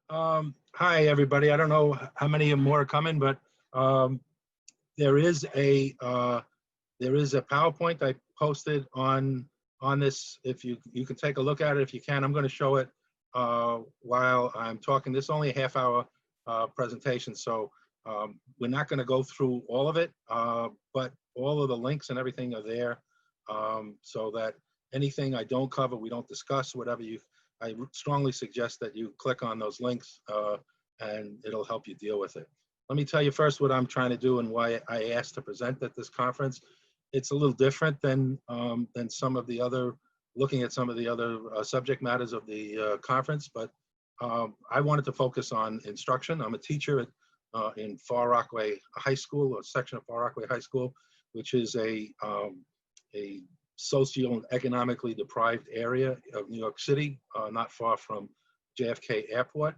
Hi, everybody. I don't know how many more are coming, but um, there is a PowerPoint I posted on this. If you can take a look at it, if you can. I'm going to show it while I'm talking. This is only a half-hour presentation, so we're not going to go through all of it, but all of the links and everything are there, so that anything I don't cover, we don't discuss, whatever I strongly suggest that you click on those links and it'll help you deal with it. Let me tell you first what I'm trying to do and why I asked to present at this conference. It's a little different than some of the other, looking at some of the other subject matters of the conference, but I wanted to focus on instruction. I'm a teacher in Far Rockaway High School, a section of Far Rockaway High School, which is a socio-economically deprived area of New York City, not far from JFK Airport.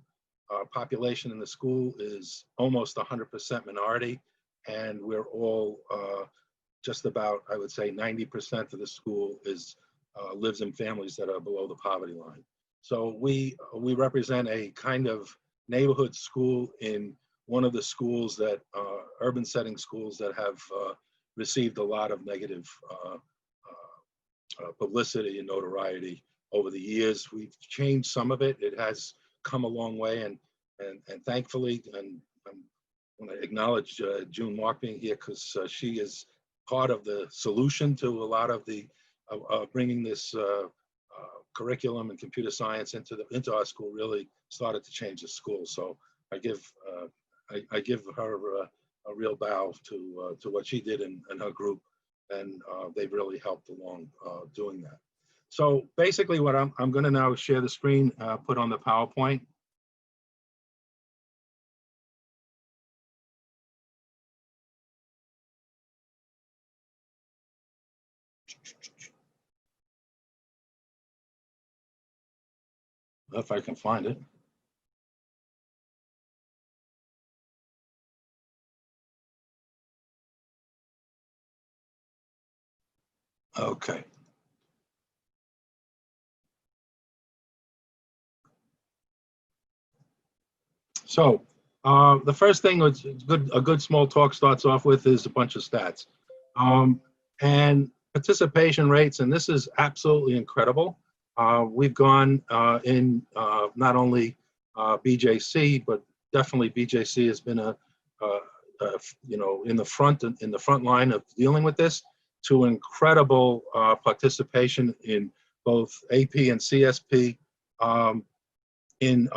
Population in the school is almost 100% minority, and we're all just about, I would say, 90% of the school is lives in families that are below the poverty line. So we represent a kind of neighborhood school in one of the schools that urban setting schools that have received a lot of negative publicity and notoriety over the years. We've changed some of it. It has come a long way, and thankfully, and I want to acknowledge June Mark being here, because she is part of the solution to a lot of the bringing this curriculum and computer science into our school. Really started to change the school. So I give her a real bow to what she did and her group, and they've really helped along doing that. So basically what I'm going to now share the screen, put on the PowerPoint. If I can find it. Okay. So the first thing was a good small talk starts off with is a bunch of stats. And participation rates, and this is absolutely incredible. We've gone in not only BJC, but definitely BJC has been in the front line of dealing with this, to incredible participation in both AP and CSP, in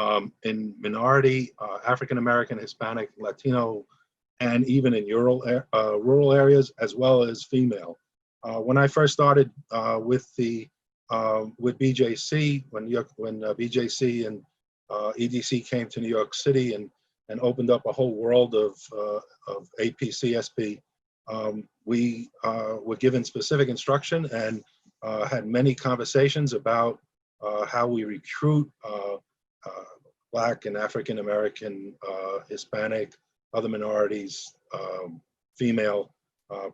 minority, African American, Hispanic, Latino, and even in rural areas, as well as female. When I first started with BJC, when BJC and EDC came to New York City and opened up a whole world of APCSP, we were given specific instruction and had many conversations about how we recruit Black and African American, Hispanic, other minorities, female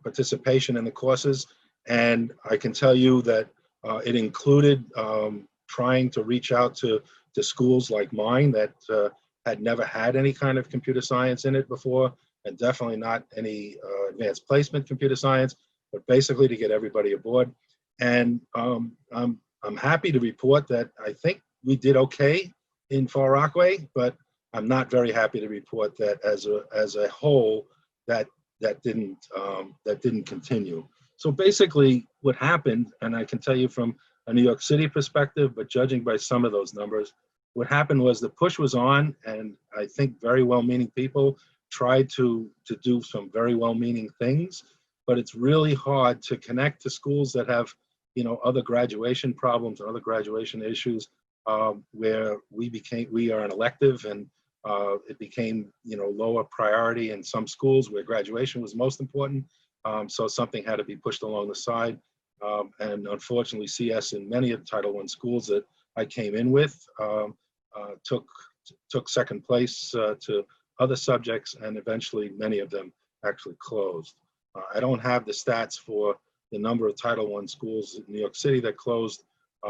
participation in the courses. And I can tell you that it included trying to reach out to schools like mine that had never had any kind of computer science in it before, and definitely not any advanced placement computer science, but basically to get everybody aboard. And I'm happy to report that I think we did okay in Far Rockaway, but I'm not very happy to report that as a whole that didn't continue. So basically what happened, and I can tell you from a New York City perspective, but judging by some of those numbers, what happened was the push was on, and I think very well-meaning people tried to do some very well-meaning things, but it's really hard to connect to schools that have, other graduation problems or other graduation issues, where we are an elective, and it became, lower priority in some schools where graduation was most important. So something had to be pushed along the side. And unfortunately, CS in many of the Title I schools that I came in with took second place to other subjects, and eventually many of them actually closed. I don't have the stats for the number of Title I schools in New York City that closed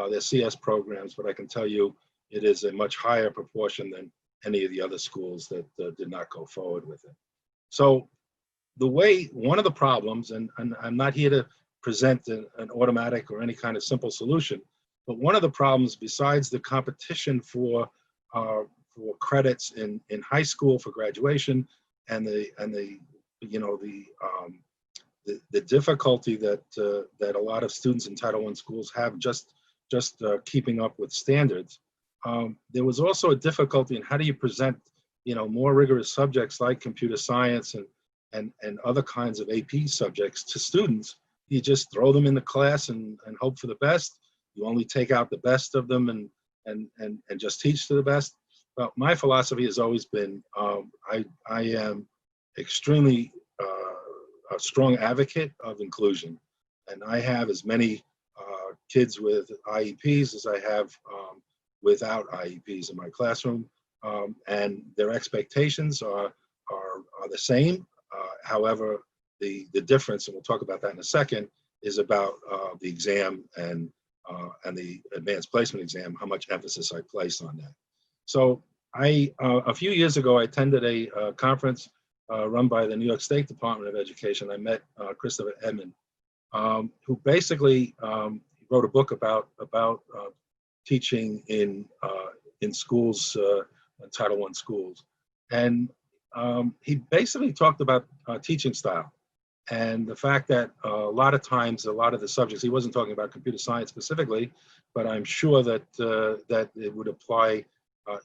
their CS programs, but I can tell you it is a much higher proportion than any of the other schools that did not go forward with it. So one of the problems, and I'm not here to present an automatic or any kind of simple solution, but one of the problems, besides the competition for credits in high school for graduation, and the difficulty that a lot of students in Title I schools have just keeping up with standards, there was also a difficulty in how do you present more rigorous subjects like computer science and other kinds of AP subjects to students. You just throw them in the class and hope for the best. You only take out the best of them and just teach to the best. Well, my philosophy has always been, I am extremely a strong advocate of inclusion, and I have as many kids with IEPs as I have without IEPs in my classroom, and their expectations are the same. However, the difference, and we'll talk about that in a second, is about the exam and the advanced placement exam, how much emphasis I place on that. So a few years ago, I attended a conference run by the New York State Department of Education. I met Christopher Edmond, who basically wrote a book about teaching in schools, Title I schools. And he basically talked about teaching style, and the fact that a lot of times, a lot of the subjects, he wasn't talking about computer science specifically, but I'm sure that that it would apply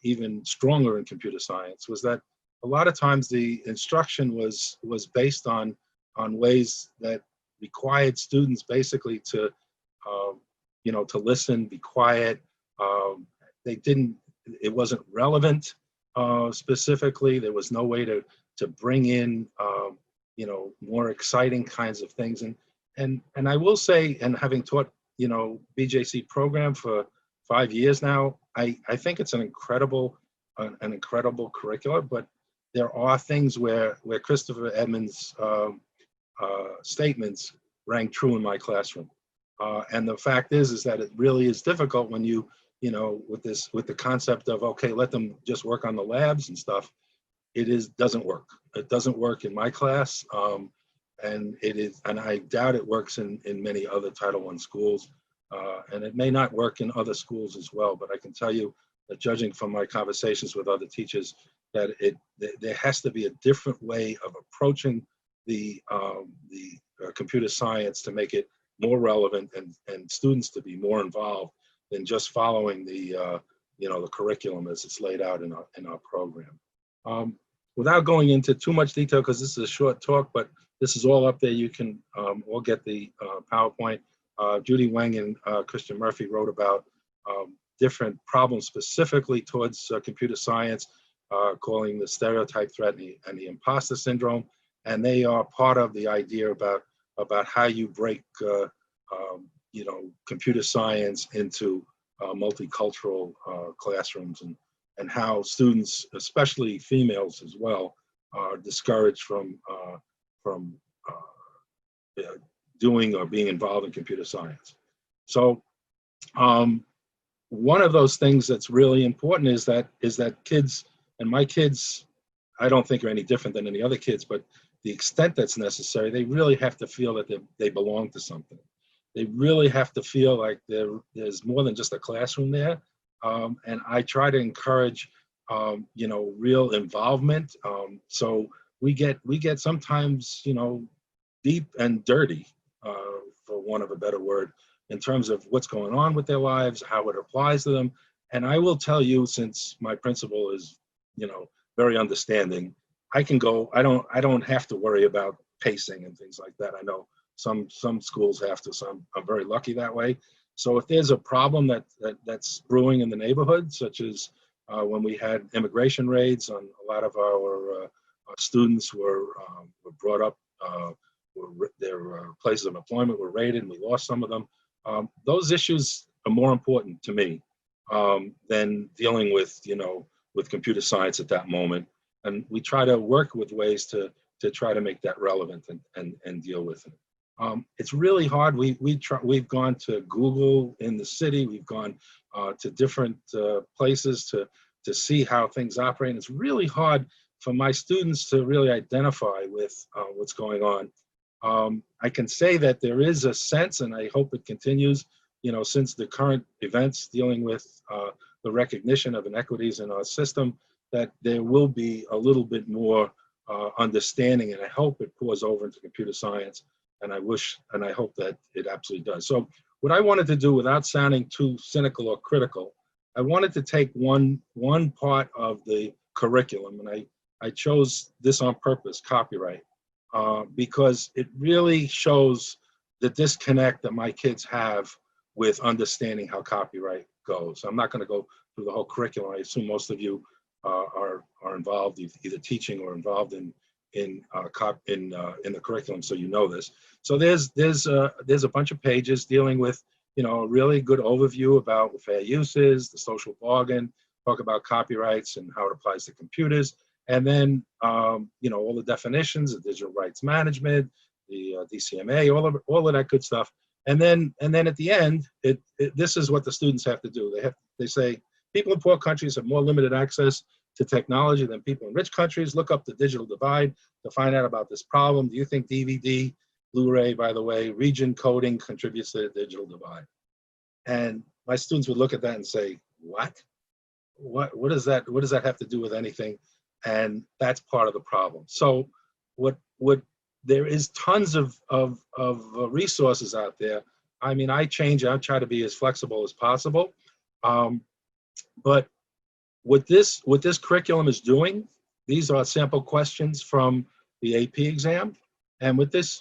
even stronger in computer science, was that a lot of times the instruction was based on ways that required students basically to to listen, be quiet. It wasn't relevant specifically. There was no way to bring in more exciting kinds of things. And I will say, and having taught BJC program for 5 years now, I think it's an incredible curriculum. But there are things where Christopher Edmonds' statements rang true in my classroom. And the fact is that it really is difficult when with the concept of, okay, let them just work on the labs and stuff. Doesn't work. It doesn't work in my class, and I doubt it works in many other Title I schools, and it may not work in other schools as well. But I can tell you that, judging from my conversations with other teachers, that there has to be a different way of approaching the computer science to make it more relevant and students to be more involved than just following the curriculum as it's laid out in our program. Without going into too much detail, because this is a short talk, but this is all up there. You can all get the PowerPoint. Judy Wang and Christian Murphy wrote about different problems specifically towards computer science, calling the stereotype threat and the imposter syndrome. And they are part of the idea about how you break computer science into multicultural classrooms, and how students, especially females as well, are discouraged from doing or being involved in computer science. So one of those things that's really important is that kids, and my kids, I don't think are any different than any other kids, but the extent that's necessary, they really have to feel that they belong to something. They really have to feel like there's more than just a classroom there. And I try to encourage, real involvement. So we get sometimes, deep and dirty, for want of a better word, in terms of what's going on with their lives, how it applies to them. And I will tell you, since my principal is, very understanding, I can go. I don't have to worry about pacing and things like that. I know some schools have to, so I'm very lucky that way. So if there's a problem that's brewing in the neighborhood, such as when we had immigration raids on a lot of our students were brought up, their places of employment were raided, and we lost some of them. Those issues are more important to me than dealing with computer science at that moment. And we try to work with ways to try to make that relevant and deal with it. It's really hard. We've gone to Google in the city. We've gone to different places to to see how things operate. And it's really hard for my students to really identify with what's going on. I can say that there is a sense, and I hope it continues, since the current events dealing with the recognition of inequities in our system, that there will be a little bit more understanding, and I hope it pours over into computer science, and I wish and I hope that it absolutely does. So what I wanted to do, without sounding too cynical or critical, I wanted to take one part of the curriculum, and I chose this on purpose, copyright, because it really shows the disconnect that my kids have with understanding how copyright goes. I'm not going to go through the whole curriculum. I assume most of you are involved, either teaching or involved in the curriculum, so you know this. So there's a bunch of pages dealing with a really good overview about what fair use is, the social bargain, talk about copyrights and how it applies to computers, and then all the definitions of digital rights management, the DCMA, all of that good stuff. And then at the end, this is what the students have to do. They say people in poor countries have more limited access to technology than people in rich countries. Look up the digital divide to find out about this problem. Do you think DVD, Blu-ray, by the way, region coding contributes to the digital divide? And my students would look at that and say, what? What does that have to do with anything? And that's part of the problem. So what there is tons of resources out there. I mean, I try to be as flexible as possible. But what this curriculum is doing, these are sample questions from the AP exam. And what this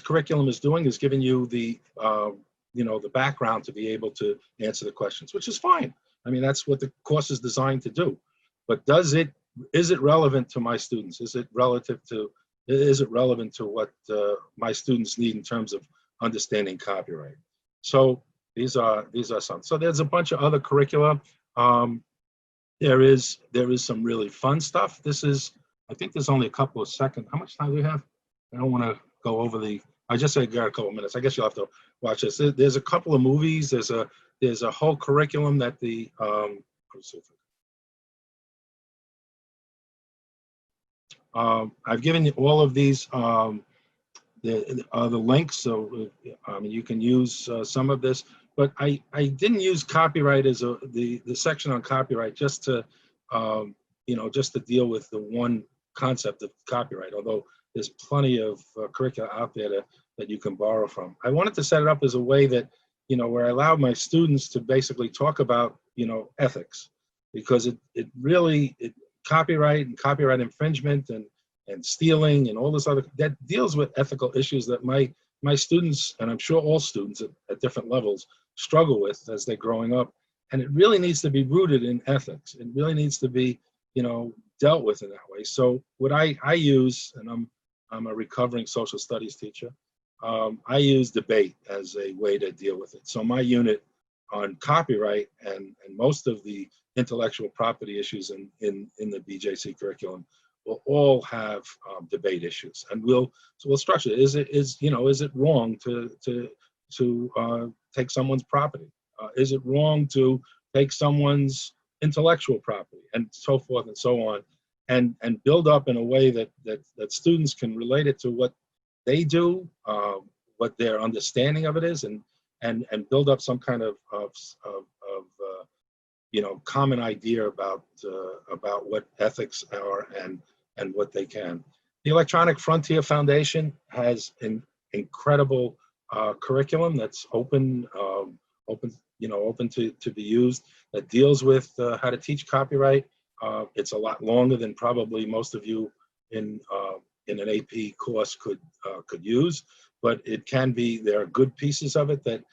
curriculum is doing is giving you the background to be able to answer the questions, which is fine. I mean, that's what the course is designed to do. But is it relevant to my students? Is it relevant to what my students need in terms of understanding copyright? So these are some. So there's a bunch of other curricula. There is some really fun stuff. I think there's only a couple of seconds. How much time do we have? I don't want to go over I just said got a couple of minutes. I guess you'll have to watch this. There's a couple of movies. There's a whole curriculum that I've given you all of these the links, so you can use some of this. But I didn't use copyright as the section on copyright just to deal with the one concept of copyright. Although there's plenty of curricula out there that you can borrow from. I wanted to set it up as a way that where I allow my students to basically talk about ethics, because it really copyright and copyright infringement and stealing and all this other that deals with ethical issues that my students, and I'm sure all students at different levels, struggle with as they're growing up. And it really needs to be rooted in ethics. It really needs to be dealt with in that way. So what I use, and I'm a recovering social studies teacher, I use debate as a way to deal with it. So my unit on copyright and most of the intellectual property issues in the BJC curriculum will all have debate issues, and we'll structure it. Is it wrong to take someone's property? Is it wrong to take someone's intellectual property, and so forth and so on, and build up in a way that students can relate it to what they do, what their understanding of it is, and build up some kind of common idea about what ethics are and what they can. The Electronic Frontier Foundation has an incredible curriculum that's open to be used, that deals with how to teach copyright. It's a lot longer than probably most of you in an AP course could use, but it can be. There are good pieces of it that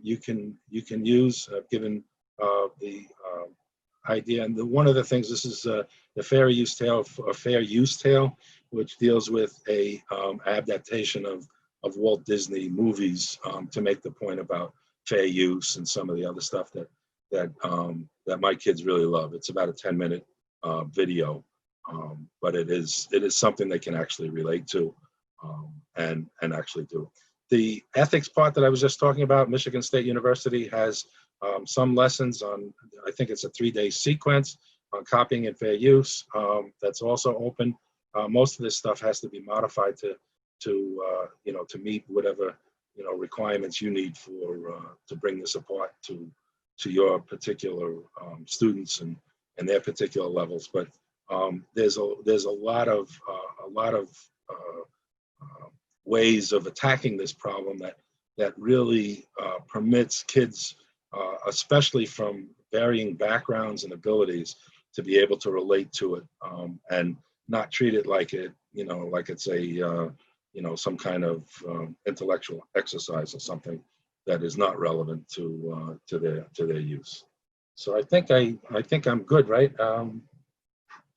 you can use, given the idea. And one of the things, this is the Fair Use Tale, which deals with a adaptation of Walt Disney movies to make the point about fair use and some of the other stuff that my kids really love. It's about a 10-minute video, but it is something they can actually relate to and actually do. The ethics part that I was just talking about, Michigan State University has some lessons on, I think it's a 3-day sequence on copying and fair use. That's also open. Most of this stuff has to be modified to to meet whatever requirements you need for to bring this apart to your particular students and their particular levels. But there's a lot of ways of attacking this problem that really permits kids, especially from varying backgrounds and abilities, to be able to relate to it, and not treat it like like it's a some kind of intellectual exercise or something that is not relevant to their use. So I think I'm good, right?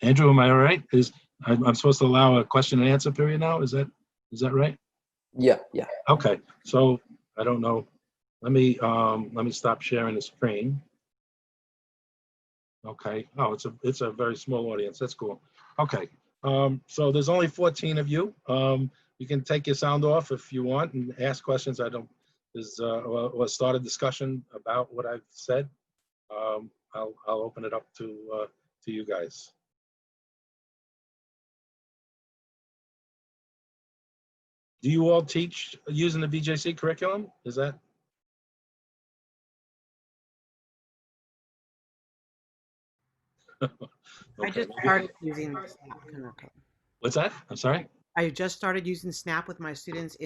Andrew, am I all right? I'm supposed to allow a question and answer period now? Is that right? Yeah. Okay. So I don't know. Let me stop sharing the screen. Okay. Oh, it's a very small audience. That's cool. Okay. So there's only 14 of you. You can take your sound off if you want and ask questions. Or start a discussion about what I've said. I'll open it up to you guys. Do you all teach using the BJC curriculum? Is that? Okay. I just started using Snap. Okay. What's that? I'm sorry? I just started using Snap with my students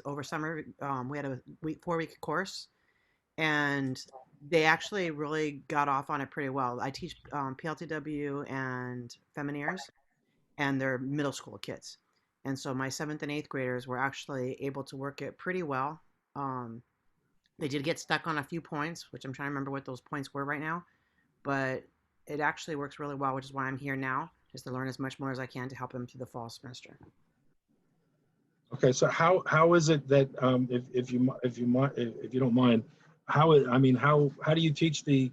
over summer. We had a 4-week course, and they actually really got off on it pretty well. I teach PLTW and Femineers, and they're middle school kids. And so my 7th and 8th graders were actually able to work it pretty well. They did get stuck on a few points, which I'm trying to remember what those points were right now, but it actually works really well, which is why I'm here now, just to learn as much more as I can to help them through the fall semester. Okay, so how is it that if you don't mind, how do you teach the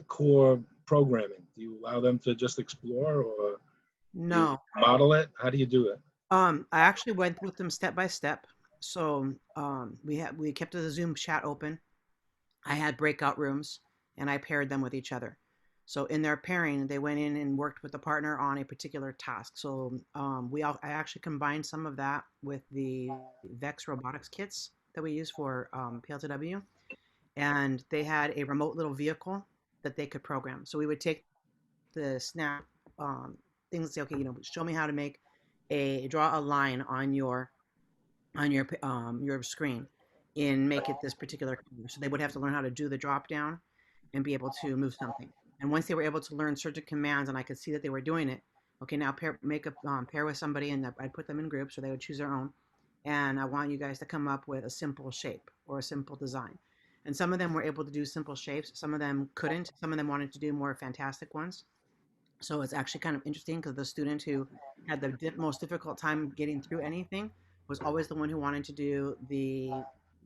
core programming? Do you allow them to just explore, or no model it? How do you do it? I actually went with them step by step. So we kept the Zoom chat open. I had breakout rooms, and I paired them with each other. So in their pairing, they went in and worked with the partner on a particular task. So I actually combined some of that with the VEX robotics kits that we use for PLTW, and they had a remote little vehicle that they could program. So we would take the Snap things and say, okay, show me how to draw a line on your screen and make it this particular color. So they would have to learn how to do the drop down and be able to move something. And once they were able to learn certain commands and I could see that they were doing it, okay, now make a pair with somebody, and I'd put them in groups, or they would choose their own. And I want you guys to come up with a simple shape or a simple design. And some of them were able to do simple shapes. Some of them couldn't. Some of them wanted to do more fantastic ones. So it's actually kind of interesting because the student who had the most difficult time getting through anything was always the one who wanted to do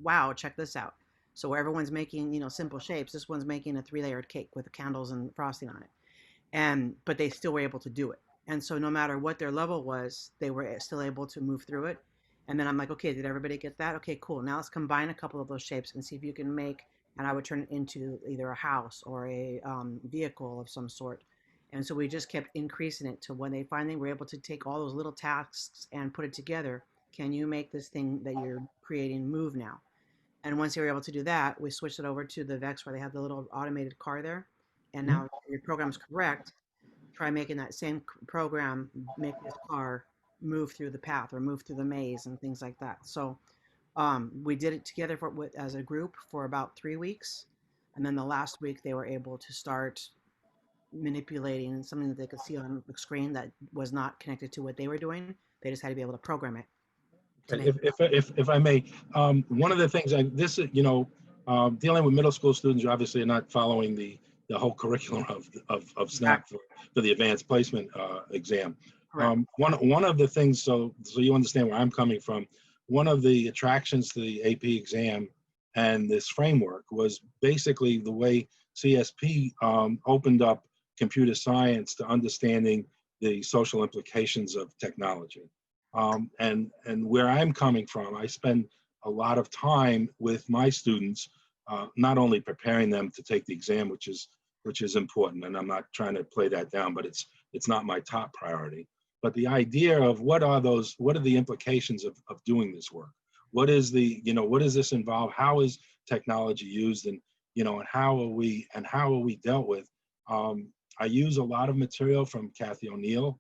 wow, check this out. So where everyone's making, simple shapes, this one's making a 3-layered cake with candles and frosting on it. But they still were able to do it. And so no matter what their level was, they were still able to move through it. And then I'm like, okay, did everybody get that? Okay, cool. Now let's combine a couple of those shapes and see if you can and I would turn it into either a house or a vehicle of some sort. And so we just kept increasing it to when they finally were able to take all those little tasks and put it together. Can you make this thing that you're creating move now? And once they were able to do that, we switched it over to the VEX where they have the little automated car there. And now if your program's correct, try making that same program, make this car move through the path or move through the maze and things like that. So we did it together as a group for about 3 weeks. And then the last week they were able to start manipulating something that they could see on the screen that was not connected to what they were doing. They just had to be able to program it. If I may, one of the things dealing with middle school students, you obviously are not following the whole curriculum of SNAP for the advanced placement exam. One of the things, so you understand where I'm coming from, one of the attractions to the AP exam and this framework was basically the way CSP opened up computer science to understanding the social implications of technology. And where I'm coming from, I spend a lot of time with my students not only preparing them to take the exam, which is important, and I'm not trying to play that down, but it's not my top priority. But the idea of what are the implications of doing this work? What does this involve? How is technology used, and and how are we dealt with? I use a lot of material from Kathy O'Neill.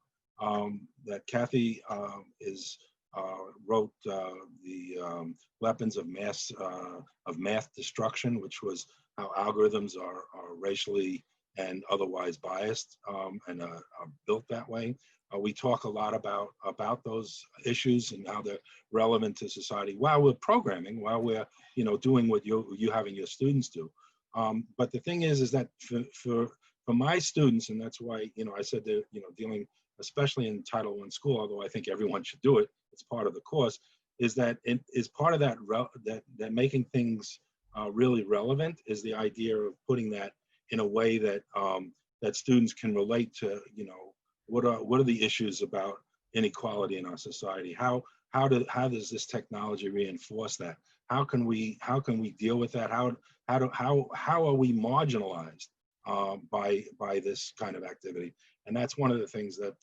That Kathy wrote the weapons of math destruction, which was how algorithms are racially and otherwise biased, and are built that way. We talk a lot about those issues and how they're relevant to society while we're programming, while we're doing what you having your students do. But the thing is that for my students, and that's why I said they're dealing, especially in Title I school, although I think everyone should do it, it's part of the course, is that it is part of that making things really relevant is the idea of putting that in a way that that students can relate to. What are the issues about inequality in our society? How does this technology reinforce that? How can we deal with that? How are we marginalized by this kind of activity? And that's one of the things that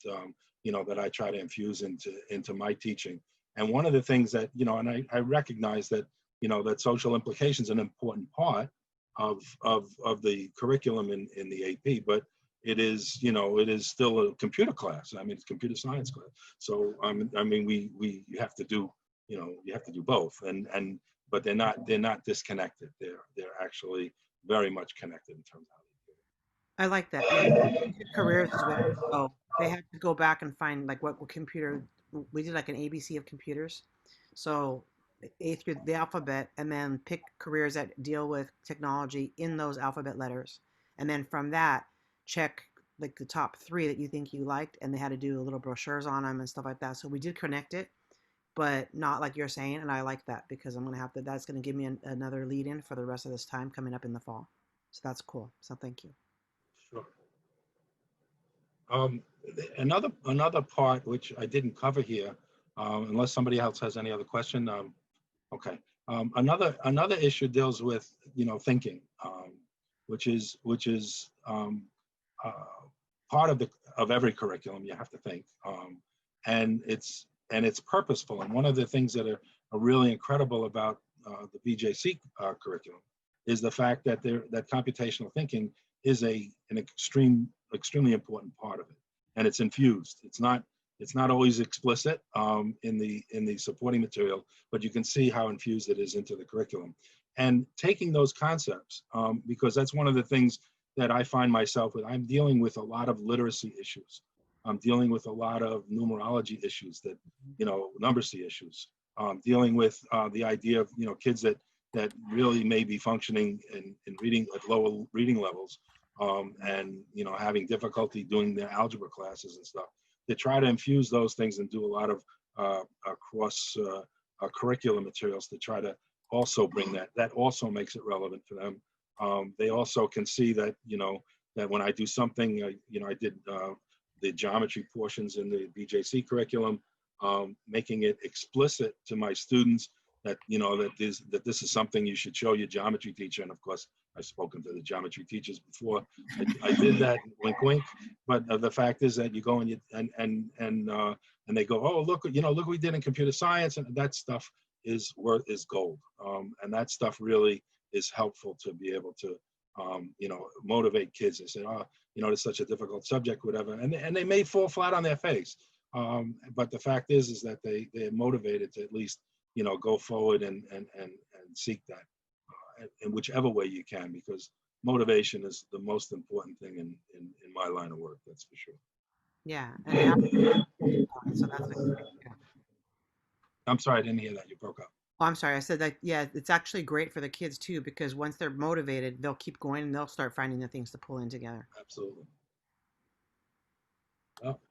that I try to infuse into my teaching. And one of the things that and I recognize that that social implications are an important part of the curriculum in the AP, but it is still a computer class. I mean, it's computer science class. So I mean, you have to do both, but they're not disconnected. They're actually very much connected in terms of how they do it. I like that. Yeah, careers as well. So they had to go back and find like what computer. We did like an ABC of computers. So A through the alphabet, and then pick careers that deal with technology in those alphabet letters, and then from that check like the top 3 that you think you liked, and they had to do little brochures on them and stuff like that. So we did connect it, but not like you're saying, and I like that because I'm gonna have to. That's gonna give me another lead in for the rest of this time coming up in the fall. So that's cool. So thank you. Sure. Um, another part which I didn't cover here, unless somebody else has any other question. Okay. Another issue deals with thinking, which is uh, part of every curriculum. You have to think, and it's purposeful. And one of the things that are really incredible about the BJC curriculum is the fact that that computational thinking is an extremely important part of it, and it's infused. It's not always explicit in the supporting material, but you can see how infused it is into the curriculum. And taking those concepts, because that's one of the things that I find myself with. I'm dealing with a lot of literacy issues. I'm dealing with a lot of numerology issues, that numeracy issues. Dealing with the idea of kids that really may be functioning in reading at lower reading levels, and having difficulty doing their algebra classes and stuff. To try to infuse those things and do a lot of cross curriculum materials to try to also bring that also makes it relevant for them. They also can see that that when I do something, I did the geometry portions in the BJC curriculum, making it explicit to my students that that this is something you should show your geometry teacher. And of course, I've spoken to the geometry teachers before. I did that, wink, wink. But the fact is that you go and they go, oh, look what we did in computer science, and that stuff is gold. And that stuff really is helpful to be able to motivate kids. They say, oh, it's such a difficult subject, whatever, and they may fall flat on their face. But the fact is that they're motivated to at least go forward and seek that in whichever way you can, because motivation is the most important thing in my line of work. That's for sure. Yeah, and they have so that's like, yeah. I'm sorry, I didn't hear that. You broke up. Oh, I'm sorry. I said that, yeah, it's actually great for the kids too, because once they're motivated, they'll keep going and they'll start finding the things to pull in together. Absolutely. Well,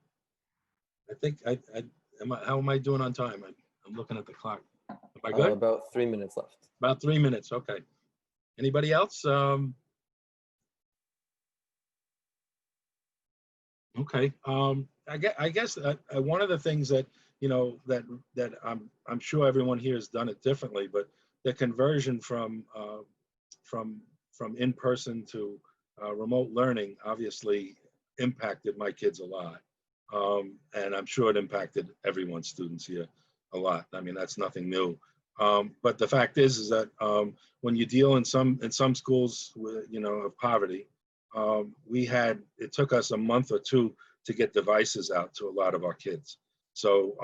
I think how am I doing on time? I'm looking at the clock. Am I good? About 3 minutes left. About 3 minutes. Okay. Anybody else? Okay. I guess one of the things that I'm sure everyone here has done it differently, but the conversion from from in-person to remote learning obviously impacted my kids a lot. And I'm sure it impacted everyone's students here a lot. I mean, that's nothing new. But the fact is that when you deal in some schools with, of poverty, it took us a month or two to get devices out to a lot of our kids. So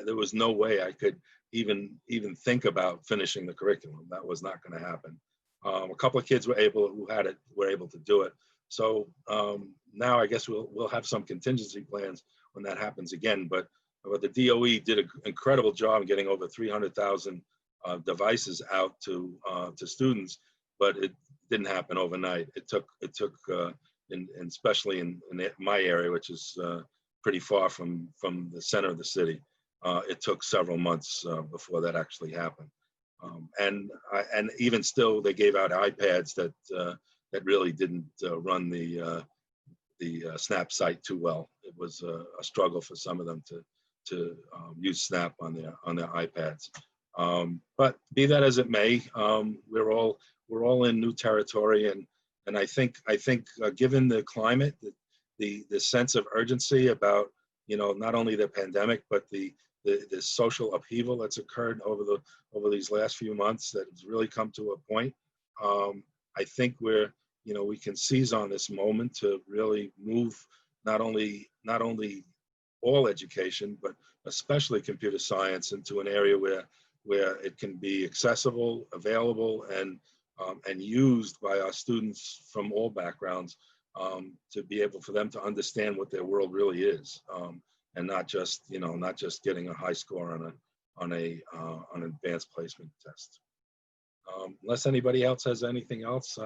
there was no way I could even think about finishing the curriculum. That was not going to happen. A couple of kids were able to do it. So now I guess we'll have some contingency plans when that happens again. But the DOE did an incredible job getting over 300,000 devices out to students, but it didn't happen overnight. It took and especially in my area, which is pretty far from the center of the city, it took several months before that actually happened. And even still, they gave out iPads that really didn't run the Snap site too well. It was a struggle for some of them to use Snap on their iPads. But be that as it may, we're all in new territory, and I think given the climate, the sense of urgency about not only the pandemic but the social upheaval that's occurred over these last few months that has really come to a point. I think we can seize on this moment to really move not only all education, but especially computer science into an area where it can be accessible, available, and used by our students from all backgrounds to be able for them to understand what their world really is, and not just getting a high score on an advanced placement test. Unless anybody else has anything else.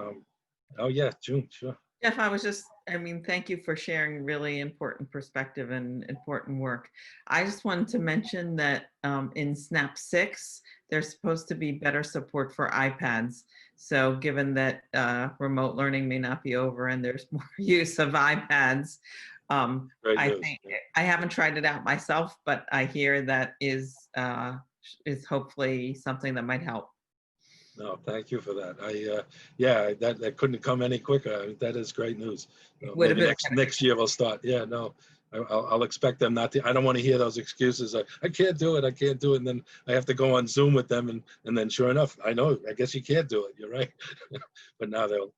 Oh yeah, June, sure. Jeff, thank you for sharing really important perspective and important work. I just wanted to mention that in SNAP 6, there's supposed to be better support for iPads. So given that remote learning may not be over and there's more use of iPads, I haven't tried it out myself, but I hear that is hopefully something that might help. No, thank you for that. That couldn't come any quicker. That is great news. Maybe next year we'll start. Yeah, no, I'll expect them not to. I don't want to hear those excuses. I can't do it. I can't do it. And then I have to go on Zoom with them, and then sure enough, I guess you can't do it. You're right. But now they will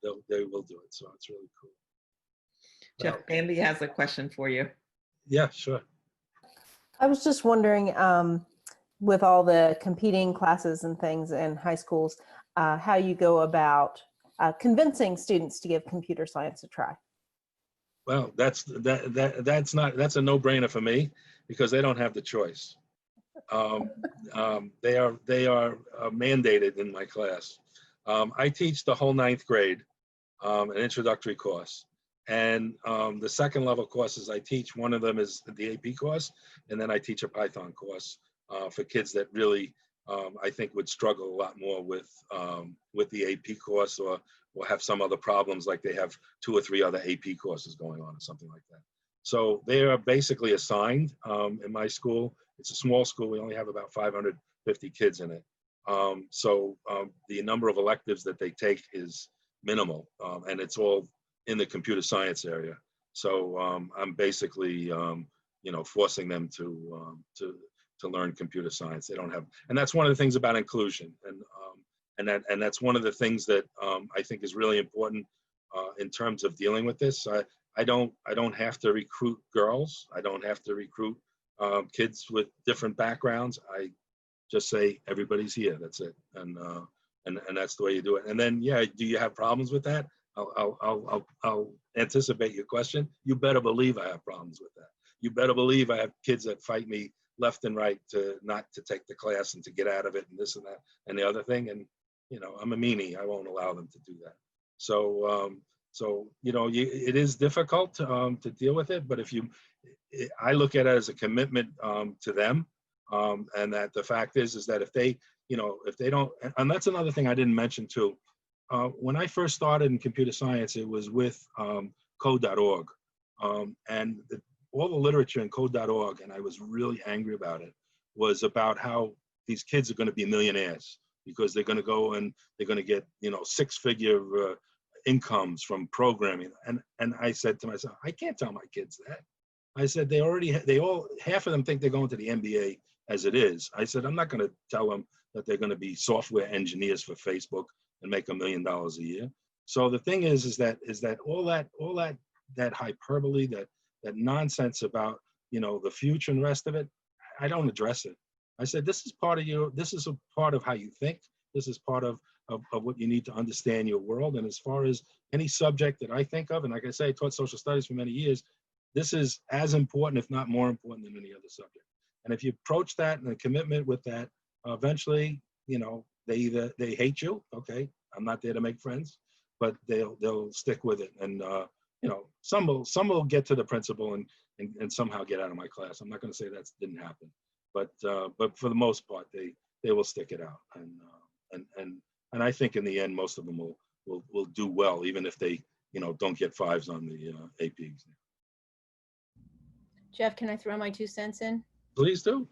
do it. So it's really cool. Jeff, Andy has a question for you. Yeah, sure. I was just wondering, with all the competing classes and things in high schools, how you go about convincing students to give computer science a try. Well, that's a no-brainer for me because they don't have the choice. They are mandated in my class. I teach the whole 9th grade, an introductory course. And the second level courses I teach, one of them is the AP course, and then I teach a Python course for kids that really, I think, would struggle a lot more with the AP course or have some other problems, like they have 2 or 3 other AP courses going on or something like that. So they are basically assigned in my school. It's a small school. We only have about 550 kids in it. So the number of electives that they take is minimal, and it's all in the computer science area. So I'm basically, forcing them to learn computer science. They don't have, and that's one of the things about inclusion, and that's one of the things that I think is really important in terms of dealing with this. I don't have to recruit girls. I don't have to recruit kids with different backgrounds. I just say everybody's here. That's it, and that's the way you do it. And then, yeah, do you have problems with that? I'll anticipate your question. You better believe I have problems with that. You better believe I have kids that fight me left and right not to take the class and to get out of it and this and that and the other thing. And I'm a meanie. I won't allow them to do that. So it is difficult to deal with it. But I look at it as a commitment to them, and that the fact is that if they don't, and that's another thing I didn't mention too. When I first started in computer science, it was with code.org, and all the literature in code.org, and I was really angry about it, was about how these kids are going to be millionaires. because they're going to go and they're going to get, you know, six-figure incomes from programming. And I said to myself, I can't tell my kids that. I said, half of them think they're going to the NBA as it is. I said, I'm not going to tell them that they're going to be software engineers for Facebook and make $1 million a year. So the thing is that all that hyperbole, that nonsense about, you know, the future and the rest of it, I don't address it. I said, this is part of you. This is a part of how you think. This is part of what you need to understand your world. And as far as any subject that I think of, and like I say, I taught social studies for many years, this is as important, if not more important, than any other subject. And if you approach that and a commitment with that, eventually, you know, they hate you. Okay, I'm not there to make friends, but they'll stick with it. And you know, some will get to the principal and somehow get out of my class. I'm not going to say that didn't happen, but for the most part, they will stick it out. And I think in the end, most of them will do well, even if they, you know, don't get 5s on the APs. Jeff, can I throw my 2 cents in? Please do.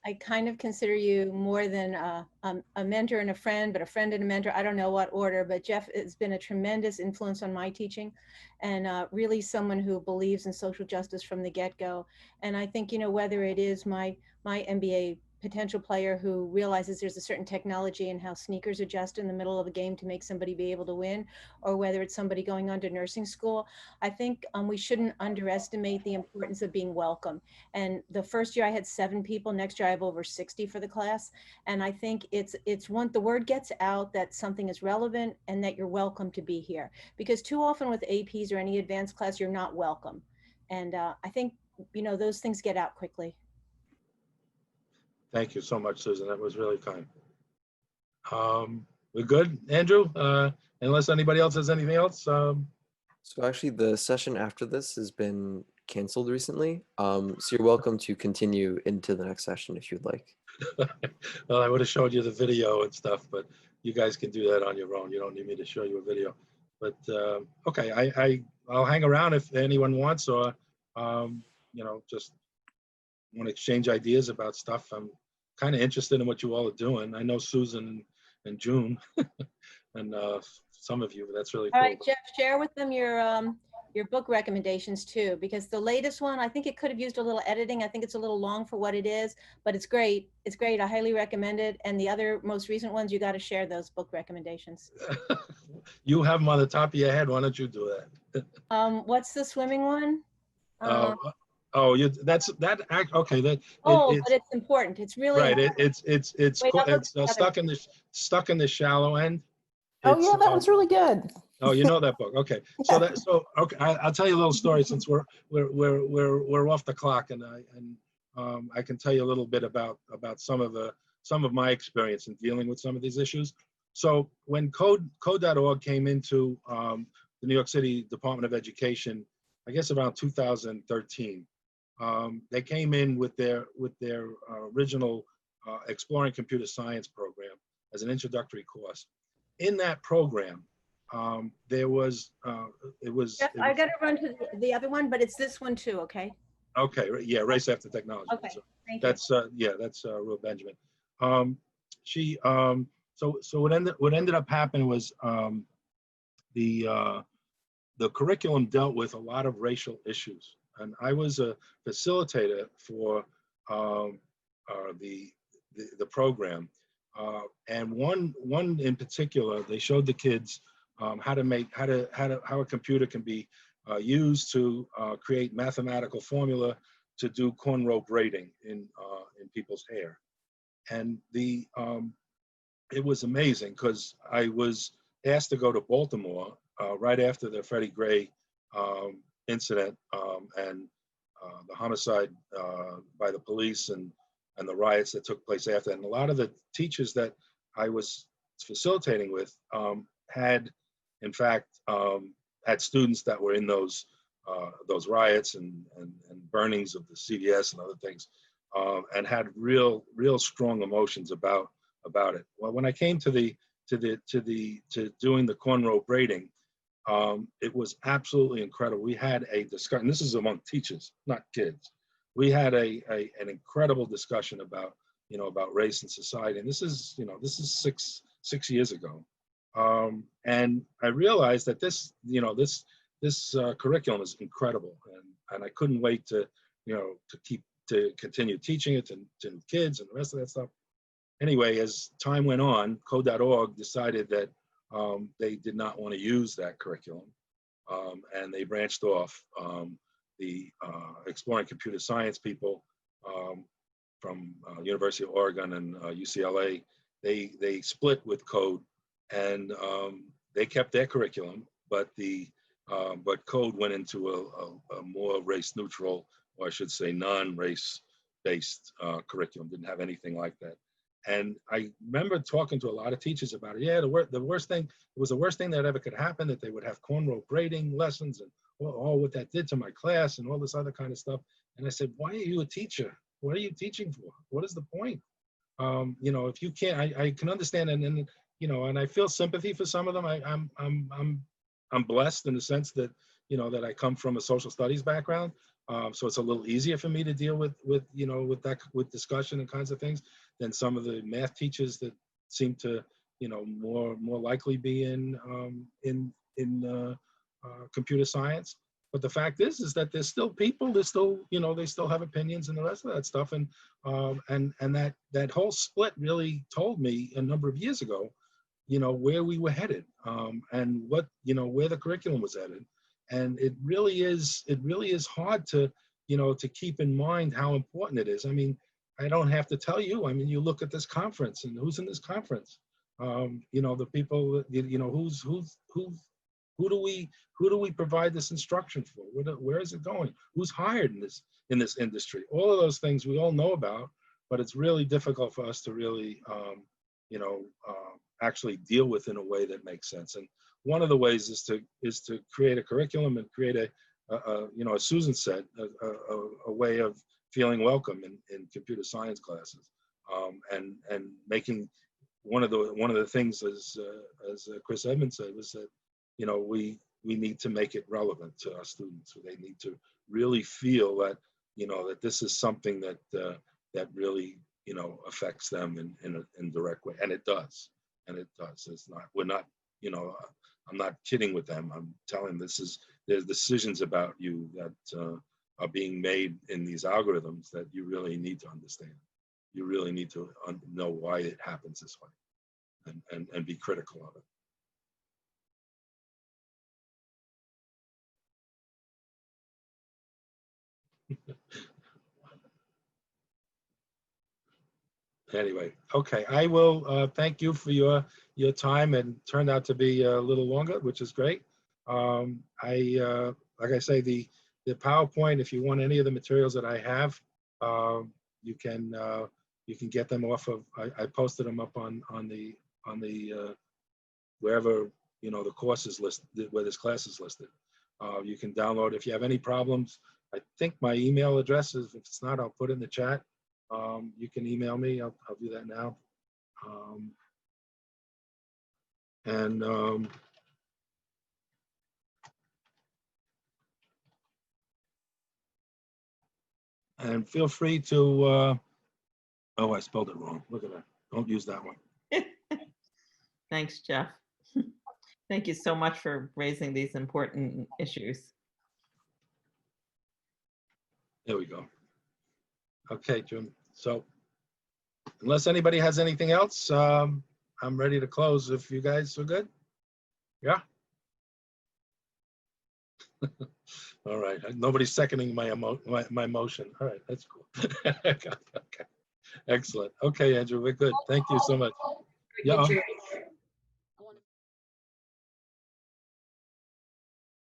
I kind of consider you more than a mentor and a friend, but a friend and a mentor. I don't know what order, but Jeff has been a tremendous influence on my teaching, and really someone who believes in social justice from the get-go. And I think, you know, whether it is my MBA potential player who realizes there's a certain technology and how sneakers adjust in the middle of a game to make somebody be able to win, or whether it's somebody going on to nursing school, I think we shouldn't underestimate the importance of being welcome. And the first year I had 7 people, next year I have over 60 for the class. And I think it's the word gets out that something is relevant and that you're welcome to be here. Because too often with APs or any advanced class, you're not welcome. And I think, you know, those things get out quickly. Thank you so much, Susan. That was really kind. We're good, Andrew? Unless anybody else has anything else? So actually, the session after this has been canceled recently. So you're welcome to continue into the next session if you'd like. Well, I would have showed you the video and stuff, but you guys can do that on your own. You don't need me to show you a video. But okay, I'll hang around if anyone wants, or you know, just want to exchange ideas about stuff. I'm kind of interested in what you all are doing. I know Susan and June and some of you, but that's really cool. All right, Jeff, share with them your book recommendations too, because the latest one, I think it could have used a little editing. I think it's a little long for what it is, but it's great. It's great. I highly recommend it. And the other most recent ones, you got to share those book recommendations. You have them on the top of your head. Why don't you do that? What's the swimming one? Okay. But it's important. It's really right. important. It's stuck in the shallow end. Oh yeah, that one's really good. Oh, you know that book. Okay. So okay. I'll tell you a little story since we're off the clock, and I can tell you a little bit about some of my experience in dealing with some of these issues. So when Code.org came into the New York City Department of Education, I guess around 2013, they came in with their original Exploring Computer Science program as an introductory course. In that program, there was Jeff, I got to run to the other one, but it's this one too. Okay. Okay. Yeah. Race After Technology. Okay. So thank you. That's Rue Benjamin. So what ended up happening was the curriculum dealt with a lot of racial issues, and I was a facilitator for the program. And one in particular, they showed the kids how a computer can be used to create mathematical formula to do cornrow braiding in people's hair. And it was amazing because I was asked to go to Baltimore right after the Freddie Gray incident and the homicide by the police and the riots that took place after. And a lot of the teachers that I was facilitating with had, in fact, had students that were in those riots and burnings of the CVS and other things, and had real strong emotions about it. Well, when I came to doing the cornrow braiding, it was absolutely incredible. We had a discussion. This is among teachers, not kids. We had an incredible discussion about about race and society. And this is, this is six years ago. And I realized that this curriculum is incredible, and I couldn't wait to continue teaching it to kids and the rest of that stuff. Anyway, as time went on, Code.org decided that they did not want to use that curriculum, and they branched off. The Exploring Computer Science people from University of Oregon and UCLA, they split with Code, and they kept their curriculum, but Code went into a more race neutral, or I should say non-race based curriculum. Didn't have anything like that. And I remember talking to a lot of teachers about it. Yeah, the worst thing, it was the worst thing that ever could happen, that they would have cornrow grading lessons and all what that did to my class and all this other kind of stuff. And I said, why are you a teacher? What are you teaching for? What is the point? If you can't, I can understand, and I feel sympathy for some of them. I'm blessed in the sense that, that I come from a social studies background. So it's a little easier for me to deal with discussion and kinds of things than some of the math teachers that seem to, more likely be in computer science. But the fact is that there's still people, there's still, they still have opinions and the rest of that stuff. And that whole split really told me a number of years ago, where we were headed, and what, where the curriculum was headed. And it really is hard to, to keep in mind how important it is. I mean, I don't have to tell you. I mean, you look at this conference, and who's in this conference? The people, who do we provide this instruction for? Where is it going? Who's hired in this industry? All of those things we all know about, but it's really difficult for us to really, actually deal with in a way that makes sense. And one of the ways is to create a curriculum and create as Susan said, a way of feeling welcome in computer science classes, and making one of the things, as Chris Edmonds said, was that we need to make it relevant to our students. They need to really feel that that this is something that really affects them in a direct way, and it does. It's not. We're not. I'm not kidding with them. I'm telling them there's decisions about you that are being made in these algorithms that you really need to understand. You really need to know why it happens this way, and be critical of it. Anyway, okay, I will thank you for your time, and turned out to be a little longer, which is great. Like I say, the PowerPoint, if you want any of the materials that I have, you can get them off of, I posted them up on the wherever the course is listed, where this class is listed. You can download. If you have any problems, I think my email address is, if it's not, I'll put it in the chat. You can email me. I'll do that now. And feel free to, oh, I spelled it wrong. Look at that. Don't use that one. Thanks, Jeff. Thank you so much for raising these important issues. There we go. Okay, Jim. So unless anybody has anything else, I'm ready to close if you guys are good. Yeah. All right. Nobody's seconding my motion. All right. That's cool. Okay. Excellent. Okay, Andrew, we're good. Thank you so much. Yeah.